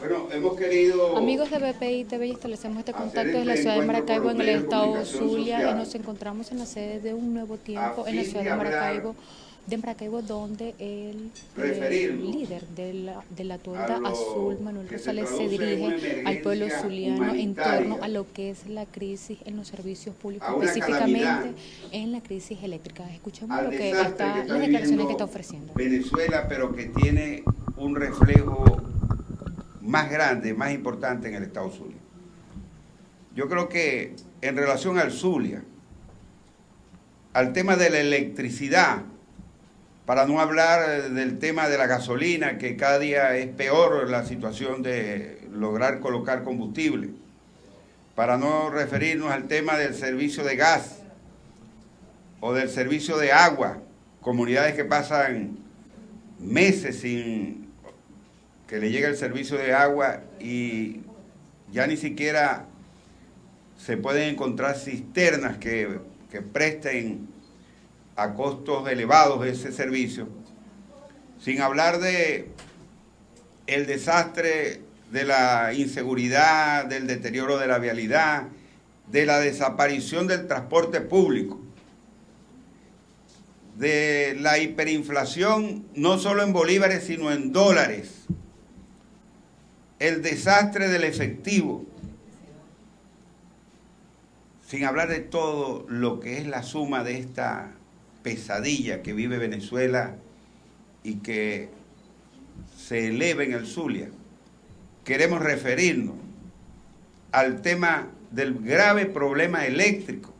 Bueno, hemos querido Amigos de BPI TV, establecemos este hacer contacto desde la este ciudad de encuentro por Maracaibo, los en el medios de estado comunicación Zulia, y social nos encontramos en la sede de Un Nuevo a Tiempo en la fin ciudad de hablar, de Maracaibo, donde el referirnos líder de la a tolda azul, lo Manuel que se Rosales, se traduce en una dirige al pueblo emergencia zuliano en torno humanitaria, a lo que es la crisis en los servicios públicos, a una calamidad, específicamente en la crisis eléctrica. Escuchemos al desastre que está las declaraciones que está viviendo ofreciendo. Venezuela, pero que tiene un reflejo más grande, más importante en el estado Zulia. Yo creo que en relación al Zulia, al tema de la electricidad, para no hablar del tema de la gasolina, que cada día es peor la situación de lograr colocar combustible, para no referirnos al tema del servicio de gas o del servicio de agua, comunidades que pasan meses sin que le llegue el servicio de agua y ya ni siquiera se pueden encontrar cisternas que presten a costos elevados ese servicio, sin hablar de el desastre de la inseguridad, del deterioro de la vialidad, de la desaparición del transporte público, de la hiperinflación no solo en bolívares sino en dólares, el desastre del efectivo, sin hablar de todo lo que es la suma de esta pesadilla que vive Venezuela y que se eleva en el Zulia. Queremos referirnos al tema del grave problema eléctrico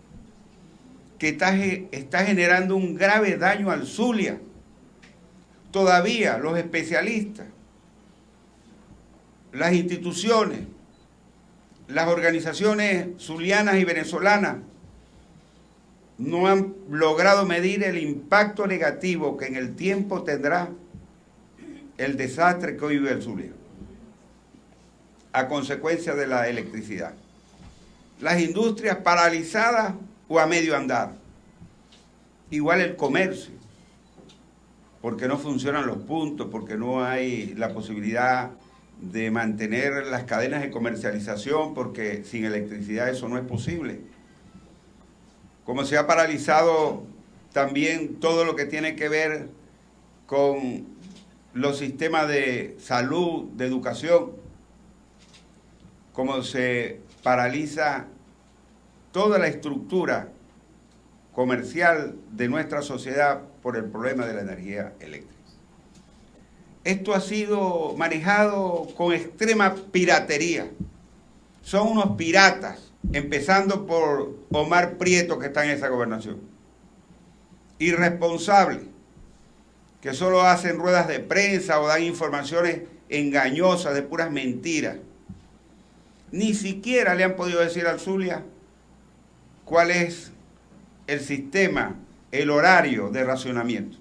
que está generando un grave daño al Zulia. Todavía los especialistas, las instituciones, las organizaciones zulianas y venezolanas no han logrado medir el impacto negativo que en el tiempo tendrá el desastre que hoy vive el Zulia a consecuencia de la electricidad. Las industrias paralizadas o a medio andar. Igual el comercio, porque no funcionan los puntos, porque no hay la posibilidad de mantener las cadenas de comercialización, porque sin electricidad eso no es posible. Como se ha paralizado también todo lo que tiene que ver con los sistemas de salud, de educación, como se paraliza toda la estructura comercial de nuestra sociedad por el problema de la energía eléctrica. Esto ha sido manejado con extrema piratería. Son unos piratas, empezando por Omar Prieto, que está en esa gobernación. Irresponsables, que solo hacen ruedas de prensa o dan informaciones engañosas de puras mentiras. Ni siquiera le han podido decir al Zulia cuál es el sistema, el horario de racionamiento.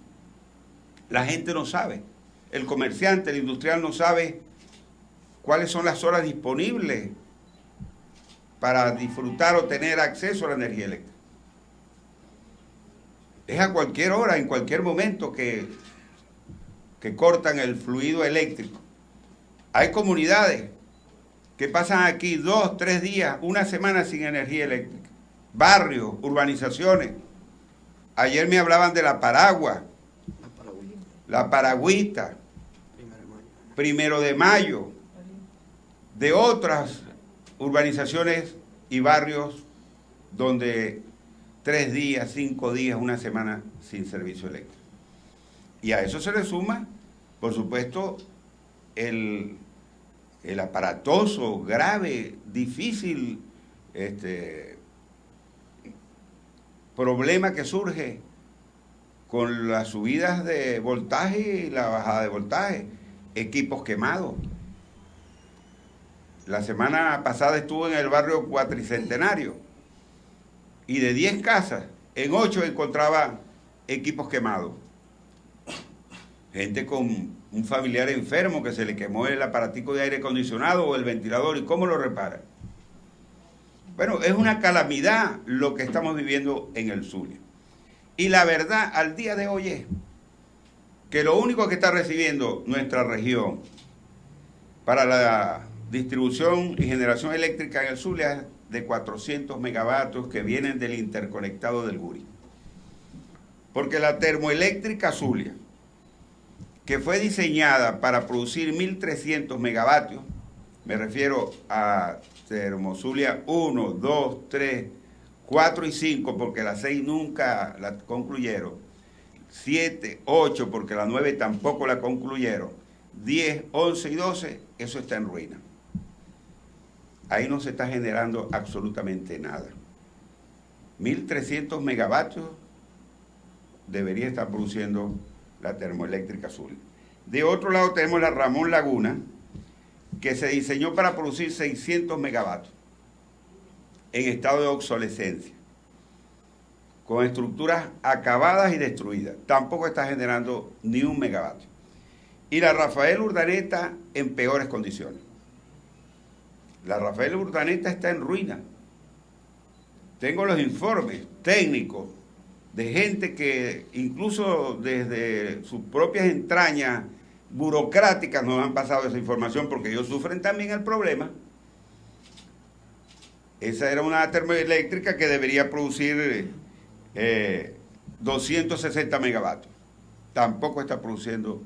La gente no sabe. El comerciante, el industrial no sabe cuáles son las horas disponibles para disfrutar o tener acceso a la energía eléctrica. Es a cualquier hora, en cualquier momento que cortan el fluido eléctrico. Hay comunidades que pasan aquí 2, 3 días, una semana sin energía eléctrica. Barrios, urbanizaciones. Ayer me hablaban de la Paragua, la Paragüita, 1 de Mayo, de otras urbanizaciones y barrios donde 3 días, 5 días, una semana sin servicio eléctrico. Y a eso se le suma, por supuesto, el aparatoso, grave, difícil problema que surge con las subidas de voltaje y la bajada de voltaje, equipos quemados. La semana pasada estuve en el barrio Cuatricentenario y de 10 casas, en 8 encontraba equipos quemados. Gente con un familiar enfermo que se le quemó el aparatico de aire acondicionado o el ventilador, ¿y cómo lo repara? Bueno, es una calamidad lo que estamos viviendo en el Zulia. Y la verdad, al día de hoy es que lo único que está recibiendo nuestra región para la distribución y generación eléctrica en el Zulia de 400 megavatios que vienen del interconectado del Guri. Porque la termoeléctrica Zulia, que fue diseñada para producir 1.300 megavatios, me refiero a Termozulia 1, 2, 3, 4 y 5, porque la 6 nunca la concluyeron, 7, 8, porque la 9 tampoco la concluyeron, 10, 11 y 12, eso está en ruina. Ahí no se está generando absolutamente nada. 1.300 megavatios debería estar produciendo la termoeléctrica Zulia. De otro lado tenemos la Ramón Laguna, que se diseñó para producir 600 megavatios en estado de obsolescencia, con estructuras acabadas y destruidas. Tampoco está generando ni un megavatio. Y la Rafael Urdaneta en peores condiciones. La Rafael Urdaneta está en ruina. Tengo los informes técnicos de gente que incluso desde sus propias entrañas burocráticas nos han pasado esa información, porque ellos sufren también el problema. Esa era una termoeléctrica que debería producir 260 megavatios. Tampoco está produciendo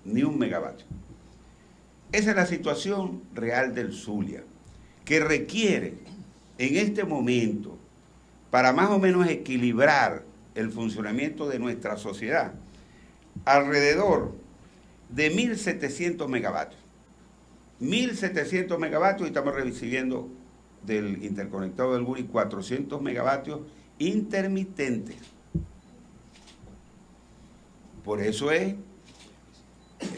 ni un megavatio. Esa es la situación real del Zulia, que requiere en este momento, para más o menos equilibrar el funcionamiento de nuestra sociedad, alrededor de 1.700 megavatios. 1.700 megavatios, y estamos recibiendo del interconectado del Guri 400 megavatios intermitentes. Por eso es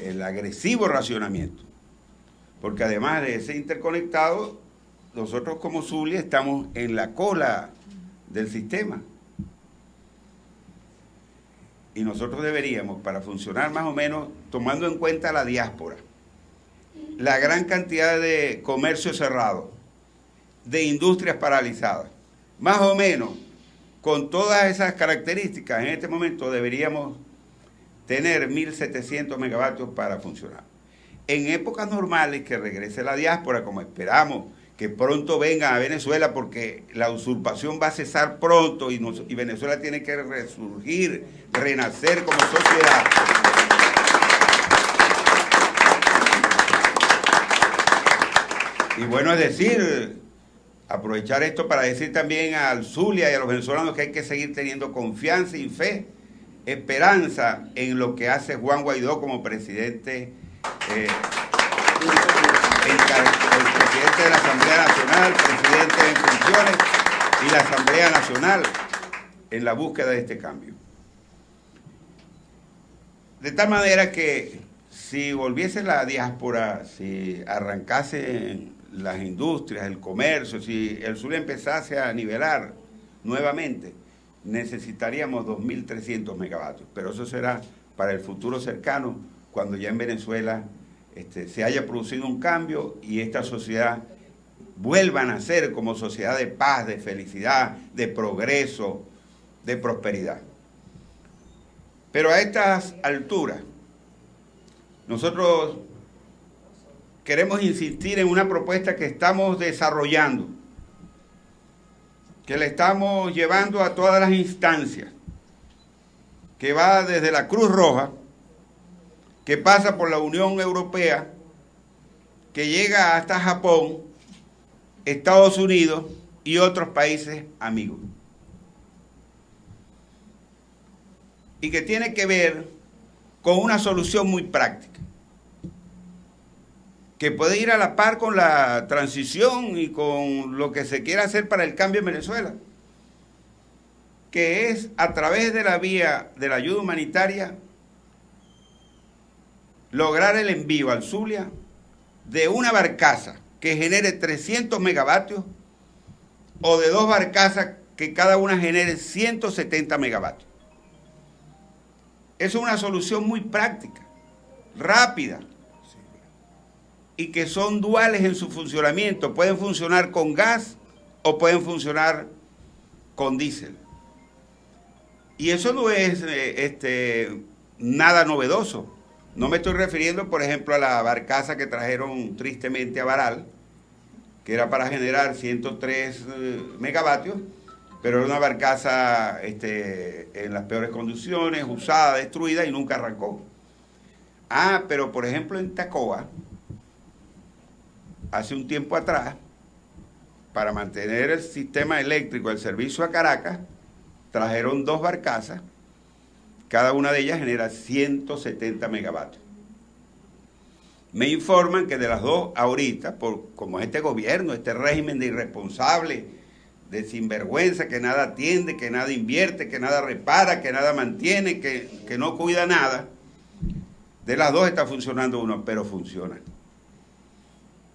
el agresivo racionamiento, porque además de ese interconectado, nosotros como Zulia estamos en la cola del sistema. Y nosotros deberíamos, para funcionar más o menos, tomando en cuenta la diáspora, la gran cantidad de comercio cerrado, de industrias paralizadas, más o menos, con todas esas características, en este momento deberíamos tener 1.700 megavatios para funcionar. En épocas normales, que regrese la diáspora, como esperamos, que pronto vengan a Venezuela, porque la usurpación va a cesar pronto y Venezuela tiene que resurgir, renacer como sociedad. Y bueno, es decir, aprovechar esto para decir también al Zulia y a los venezolanos que hay que seguir teniendo confianza y fe, esperanza en lo que hace Juan Guaidó como presidente, el presidente de la Asamblea Nacional, presidente en funciones, y la Asamblea Nacional en la búsqueda de este cambio. De tal manera que si volviese la diáspora, si arrancasen las industrias, el comercio, si el Zulia empezase a nivelar nuevamente, necesitaríamos 2.300 megavatios, pero eso será para el futuro cercano, cuando ya en Venezuela se haya producido un cambio y esta sociedad vuelva a nacer como sociedad de paz, de felicidad, de progreso, de prosperidad. Pero a estas alturas, nosotros queremos insistir en una propuesta que estamos desarrollando, que le estamos llevando a todas las instancias, que va desde la Cruz Roja, que pasa por la Unión Europea, que llega hasta Japón, Estados Unidos y otros países amigos. Y que tiene que ver con una solución muy práctica, que puede ir a la par con la transición y con lo que se quiera hacer para el cambio en Venezuela, que es a través de la vía de la ayuda humanitaria lograr el envío al Zulia de una barcaza que genere 300 megavatios o de 2 barcazas que cada una genere 170 megavatios. Es una solución muy práctica, rápida, y que son duales en su funcionamiento. Pueden funcionar con gas o pueden funcionar con diésel. Y eso no es nada novedoso. No me estoy refiriendo, por ejemplo, a la barcaza que trajeron tristemente a Baral, que era para generar 103 megavatios, pero era una barcaza en las peores condiciones, usada, destruida y nunca arrancó. Pero por ejemplo en Tacoa, hace un tiempo atrás, para mantener el sistema eléctrico, el servicio a Caracas, trajeron 2 barcazas, cada una de ellas genera 170 megavatios. Me informan que de las 2 ahorita, como este gobierno, este régimen de irresponsable, de sinvergüenza, que nada atiende, que nada invierte, que nada repara, que nada mantiene, que no cuida nada, de las 2 está funcionando uno, pero funciona.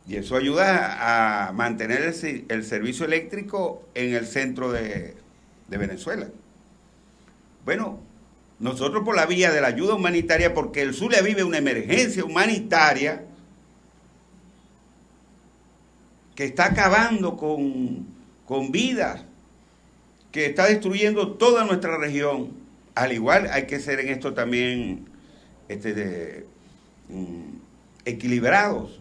Y eso ayuda a mantener el servicio eléctrico en el centro de Venezuela. Bueno, nosotros por la vía de la ayuda humanitaria, porque el Zulia vive una emergencia humanitaria que está acabando con vidas, que está destruyendo toda nuestra región. Al igual hay que ser en esto también equilibrados.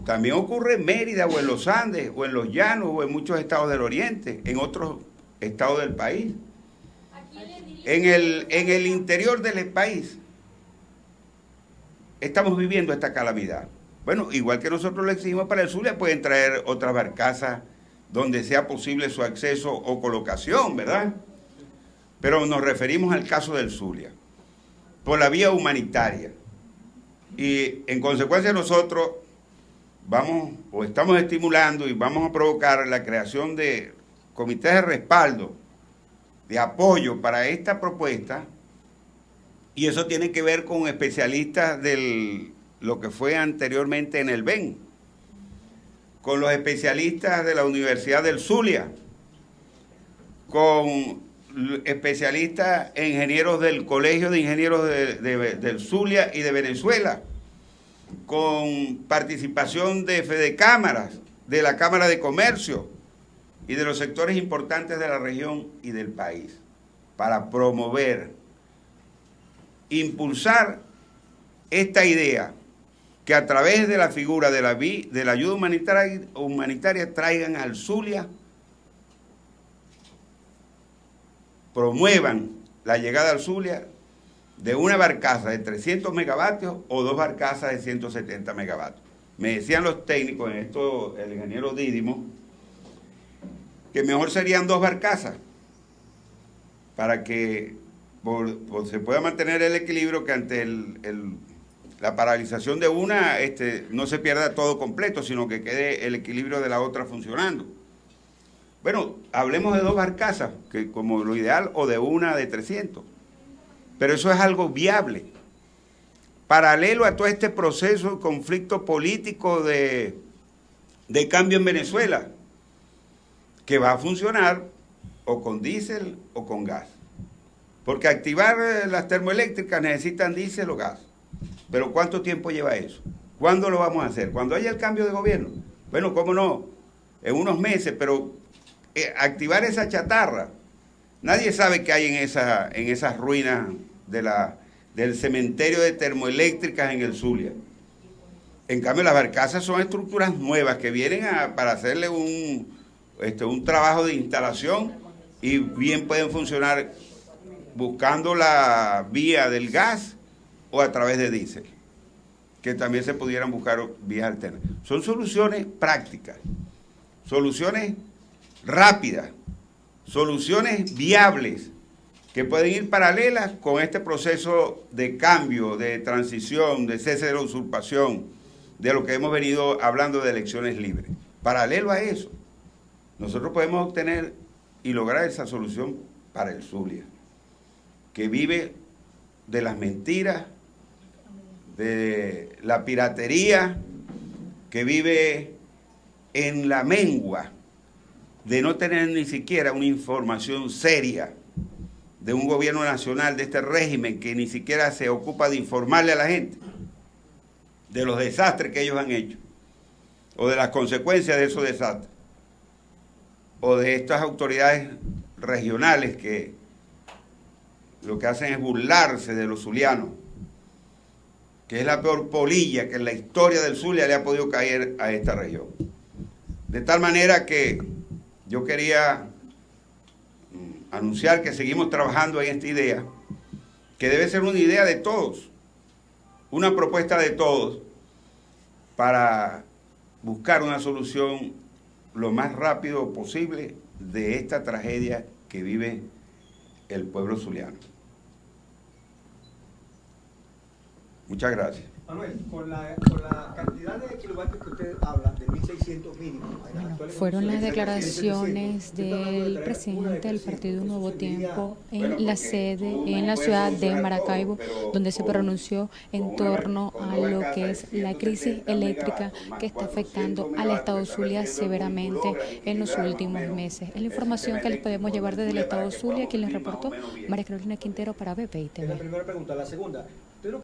También ocurre en Mérida o en los Andes o en los Llanos o en muchos estados del Oriente, en otros estados del país. En el interior del país estamos viviendo esta calamidad. Bueno, igual que nosotros lo exigimos para el Zulia, pueden traer otras barcazas donde sea posible su acceso o colocación, ¿verdad? Pero nos referimos al caso del Zulia, por la vía humanitaria. Y en consecuencia nosotros estamos estimulando y vamos a provocar la creación de comités de respaldo, de apoyo para esta propuesta, y eso tiene que ver con especialistas de lo que fue anteriormente en el BEN, con los especialistas de la Universidad del Zulia, con especialistas ingenieros del Colegio de Ingenieros del Zulia y de Venezuela, con participación de Fedecámaras, de la Cámara de Comercio y de los sectores importantes de la región y del país, para promover, impulsar esta idea, que a través de la figura de la ayuda humanitaria traigan al Zulia, promuevan la llegada al Zulia de una barcaza de 300 megavatios o 2 barcazas de 170 megavatios. Me decían los técnicos, en esto el ingeniero Dídimo, que mejor serían 2 barcazas para que se pueda mantener el equilibrio, que ante la paralización de una no se pierda todo completo, sino que quede el equilibrio de la otra funcionando. Bueno, hablemos de 2 barcazas, que como lo ideal, o de una de 300. Pero eso es algo viable. Paralelo a todo este proceso de conflicto político de cambio en Venezuela, que va a funcionar o con diésel o con gas. Porque activar las termoeléctricas necesitan diésel o gas. Pero ¿cuánto tiempo lleva eso? ¿Cuándo lo vamos a hacer? ¿Cuándo haya el cambio de gobierno? Bueno, ¿cómo no? En unos meses, pero activar esa chatarra, nadie sabe qué hay en esas ruinas del cementerio de termoeléctricas en el Zulia. En cambio, las barcazas son estructuras nuevas que vienen para hacerle un trabajo de instalación, y bien pueden funcionar buscando la vía del gas o a través de diésel, que también se pudieran buscar vías alternas. Son soluciones prácticas, soluciones rápidas, soluciones viables, que pueden ir paralelas con este proceso de cambio, de transición, de cese de la usurpación, de lo que hemos venido hablando de elecciones libres. Paralelo a eso, nosotros podemos obtener y lograr esa solución para el Zulia, que vive de las mentiras, de la piratería, que vive en la mengua de no tener ni siquiera una información seria de un gobierno nacional, de este régimen, que ni siquiera se ocupa de informarle a la gente de los desastres que ellos han hecho, o de las consecuencias de esos desastres, o de estas autoridades regionales que lo que hacen es burlarse de los zulianos que es la peor polilla que en la historia del Zulia le ha podido caer a esta región. De tal manera que yo quería anunciar que seguimos trabajando en esta idea, que debe ser una idea de todos, una propuesta de todos, para buscar una solución lo más rápido posible de esta tragedia que vive el pueblo zuliano. Muchas gracias. Manuel, con la cantidad de kilovatios que usted habla, de 1.600 mínimos. Bueno, fueron las declaraciones del presidente del Partido Nuevo Tiempo en la sede, en la ciudad de Maracaibo, donde se pronunció en torno a lo que es la crisis eléctrica que está afectando al estado Zulia severamente en los últimos meses. Es la información que les podemos llevar desde el estado Zulia, quien les reportó María Carolina Quintero para BPI TV. Es la primera pregunta. La segunda, ¿usted no...